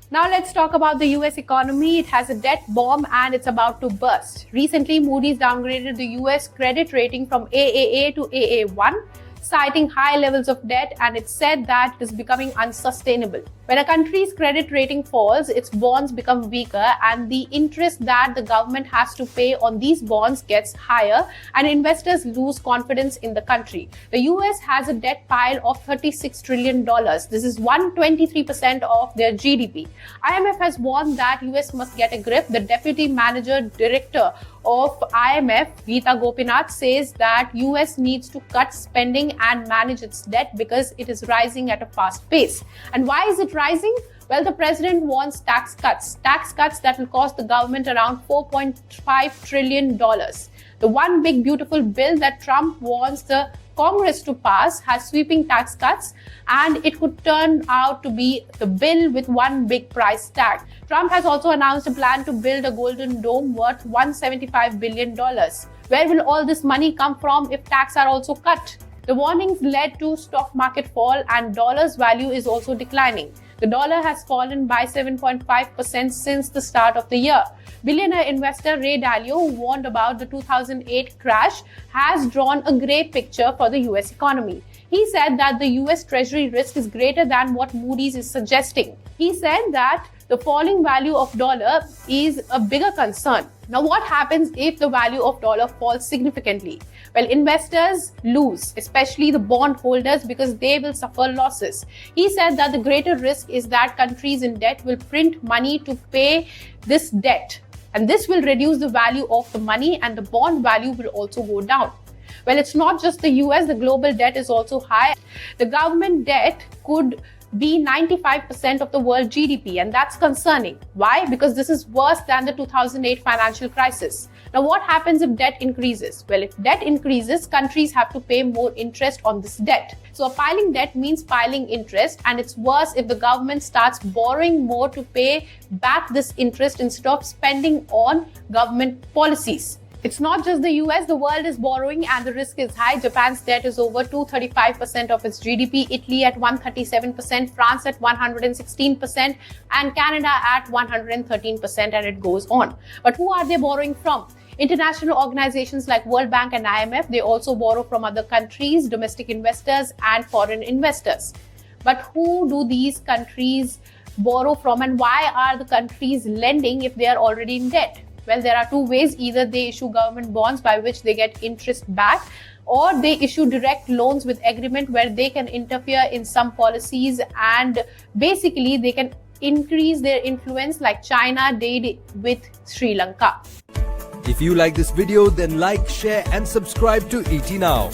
Now let's talk about the US economy. It has a debt bomb and it's about to burst. Recently, Moody's downgraded the US credit rating from AAA to AA1, citing high levels of debt, and it said that it is becoming unsustainable. When a country's credit rating falls, its bonds become weaker and the interest that the government has to pay on these bonds gets higher and investors lose confidence in the country. The US has a debt pile of $36 trillion. This is 123% of their GDP. IMF has warned that US must get a grip. The deputy manager director of IMF, Geeta Gopinath, says that US needs to cut spending and manage its debt because it is rising at a fast pace. And why is it rising? Well, the president wants tax cuts that will cost the government around $4.5 trillion. The one big beautiful bill that Trump wants the Congress to pass has sweeping tax cuts, and it could turn out to be the bill with one big price tag. Trump has also announced a plan to build a golden dome worth $175 billion. Where will all this money come from if taxes are also cut? The warnings led to stock market fall and dollar's value is also declining. The dollar has fallen by 7.5% since the start of the year. Billionaire investor Ray Dalio, who warned about the 2008 crash, has drawn a grey picture for the US economy. He said that the US Treasury risk is greater than what Moody's is suggesting. He said that the falling value of dollar is a bigger concern. Now, what happens if the value of dollar falls significantly? Well, investors lose, especially the bond holders, because they will suffer losses. He said that the greater risk is that countries in debt will print money to pay this debt. And this will reduce the value of the money and the bond value will also go down. Well, it's not just the US, the global debt is also high. The government debt could be 95% of the world GDP, and that's concerning. Why? Because this is worse than the 2008 financial crisis. Now, what happens if debt increases? Well, if debt increases, countries have to pay more interest on this debt. So, piling debt means piling interest, and it's worse if the government starts borrowing more to pay back this interest instead of spending on government policies. It's not just the US, the world is borrowing and the risk is high. Japan's debt is over 235% of its GDP, Italy at 137%, France at 116%, and Canada at 113%, and it goes on. But who are they borrowing from? International organizations like World Bank and IMF, they also borrow from other countries, domestic investors and foreign investors. But who do these countries borrow from, and why are the countries lending if they are already in debt? Well, there are two ways. Either they issue government bonds by which they get interest back, or they issue direct loans with agreement where they can interfere in some policies and basically they can increase their influence like China did with Sri Lanka. If you like this video, then like, share and subscribe to ET Now.